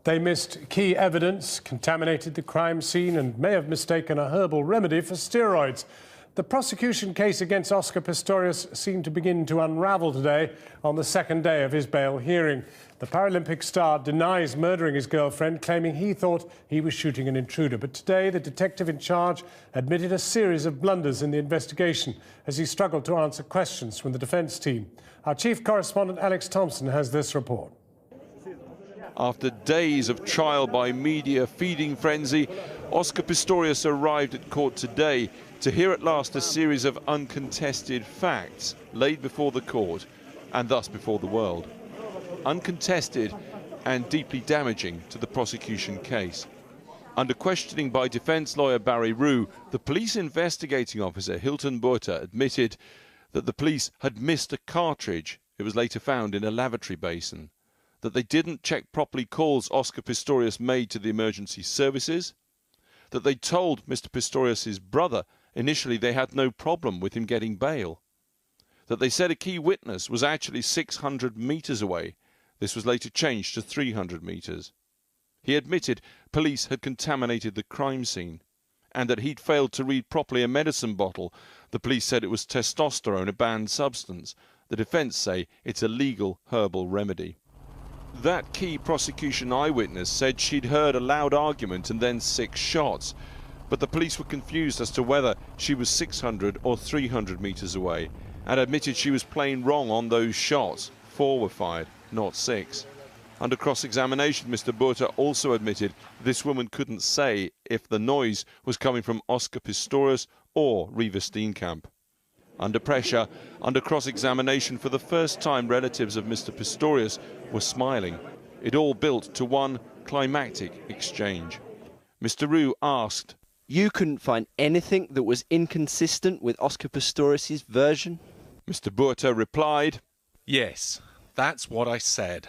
They missed key evidence, contaminated the crime scene and may have mistaken a herbal remedy for steroids. The prosecution case against Oscar Pistorius seemed to begin to unravel today on the second day of his bail hearing. The Paralympic star denies murdering his girlfriend, claiming he thought he was shooting an intruder. But today, the detective in charge admitted a series of blunders in the investigation as he struggled to answer questions from the defence team. Our chief correspondent, Alex Thompson, has this report. After days of trial by media feeding frenzy, Oscar Pistorius arrived at court today to hear at last a series of uncontested facts laid before the court and thus before the world. Uncontested and deeply damaging to the prosecution case. Under questioning by defence lawyer Barry Rue, the police investigating officer Hilton Burta admitted that the police had missed a cartridge. It was later found in a lavatory basin. That they didn't check properly calls Oscar Pistorius made to the emergency services, that they told Mr. Pistorius' brother initially they had no problem with him getting bail, that they said a key witness was actually 600 metres away. This was later changed to 300 metres. He admitted police had contaminated the crime scene and that he'd failed to read properly a medicine bottle. The police said it was testosterone, a banned substance. The defence say it's a legal herbal remedy. That key prosecution eyewitness said she'd heard a loud argument and then 6 shots, but the police were confused as to whether she was 600 or 300 metres away and admitted she was plain wrong on those shots. 4 were fired, not 6. Under cross-examination, Mr. Burta also admitted this woman couldn't say if the noise was coming from Oscar Pistorius or Reeva Steenkamp. Under pressure, under cross-examination, for the first time relatives of Mr. Pistorius were smiling. It all built to one climactic exchange. Mr. Rue asked, "You couldn't find anything that was inconsistent with Oscar Pistorius' version?" Mr. Burta replied, "Yes, that's what I said."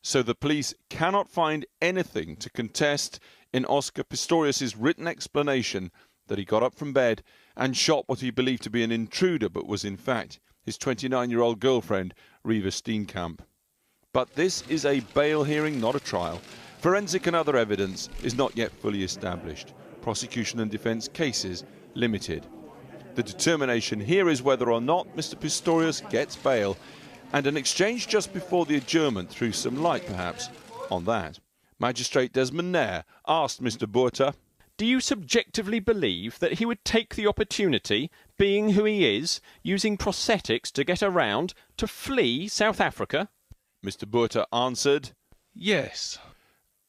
So the police cannot find anything to contest in Oscar Pistorius' written explanation that he got up from bed and shot what he believed to be an intruder, but was in fact his 29-year-old girlfriend, Reeva Steenkamp. But this is a bail hearing, not a trial. Forensic and other evidence is not yet fully established. Prosecution and defence cases limited. The determination here is whether or not Mr. Pistorius gets bail, and an exchange just before the adjournment threw some light, perhaps, on that. Magistrate Desmond Nair asked Mr. Burta, "Do you subjectively believe that he would take the opportunity, being who he is, using prosthetics to get around, to flee South Africa?" Mr. Burta answered, "Yes."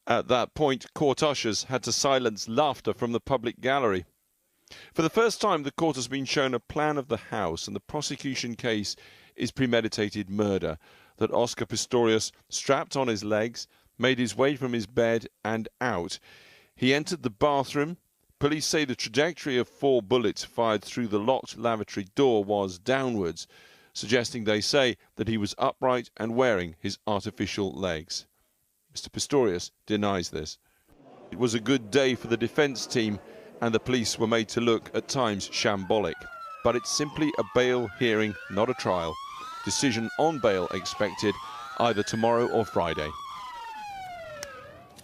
At that point, court ushers had to silence laughter from the public gallery. For the first time, the court has been shown a plan of the house, and the prosecution case is premeditated murder, that Oscar Pistorius strapped on his legs, made his way from his bed and out. He entered the bathroom. Police say the trajectory of 4 bullets fired through the locked lavatory door was downwards, suggesting, they say, that he was upright and wearing his artificial legs. Mr. Pistorius denies this. It was a good day for the defence team, and the police were made to look at times shambolic. But it's simply a bail hearing, not a trial. Decision on bail expected either tomorrow or Friday.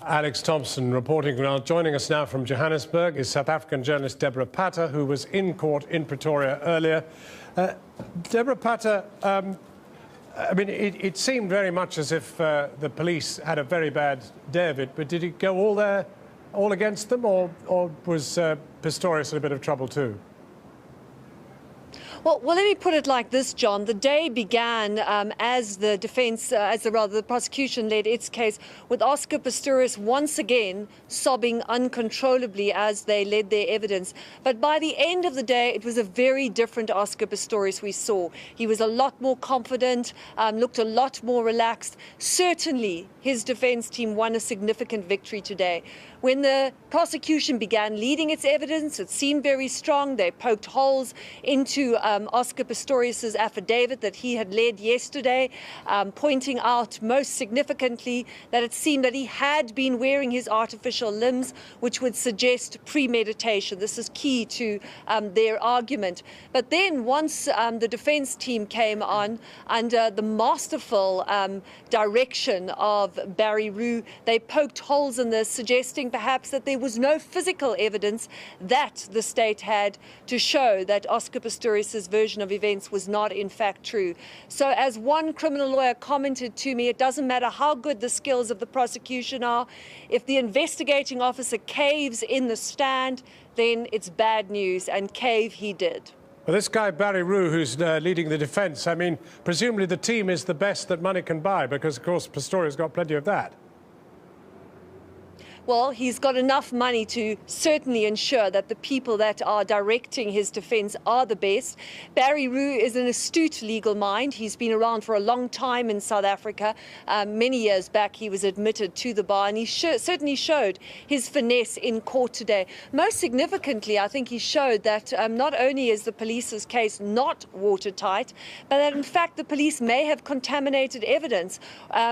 Alex Thompson reporting now. Joining us now from Johannesburg is South African journalist Deborah Patter, who was in court in Pretoria earlier. Deborah Patter, I mean, it seemed very much as if the police had a very bad day of it, but did it go all against them, or was Pistorius in a bit of trouble too? Well, let me put it like this, John. The day began as the prosecution led its case with Oscar Pistorius once again sobbing uncontrollably as they led their evidence. But by the end of the day, it was a very different Oscar Pistorius we saw. He was a lot more confident, looked a lot more relaxed. Certainly, his defense team won a significant victory today. When the prosecution began leading its evidence, it seemed very strong. They poked holes into Oscar Pistorius' affidavit that he had led yesterday, pointing out most significantly that it seemed that he had been wearing his artificial limbs, which would suggest premeditation. This is key to their argument. But then once the defense team came on, under the masterful direction of Barry Roux, they poked holes in this, suggesting perhaps that there was no physical evidence that the state had to show that Oscar Pistorius' version of events was not in fact true. So as one criminal lawyer commented to me, it doesn't matter how good the skills of the prosecution are, if the investigating officer caves in the stand, then it's bad news, and cave he did. Well, this guy, Barry Roux, who's leading the defence, I mean, presumably the team is the best that money can buy, because, of course, Pistorius got plenty of that. Well, he's got enough money to certainly ensure that the people that are directing his defence are the best. Barry Roux is an astute legal mind. He's been around for a long time in South Africa. Many years back, he was admitted to the bar, and he certainly showed his finesse in court today. Most significantly, I think he showed that not only is the police's case not watertight, but that in fact the police may have contaminated evidence,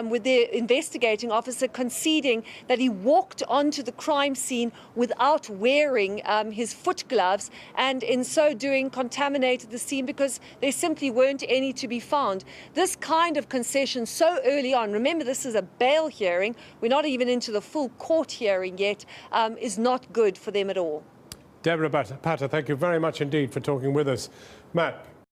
with their investigating officer conceding that he walked onto the crime scene without wearing his foot gloves, and in so doing contaminated the scene because there simply weren't any to be found. This kind of concession so early on, remember this is a bail hearing, we're not even into the full court hearing yet, is not good for them at all. Deborah Patter, thank you very much indeed for talking with us. Matt.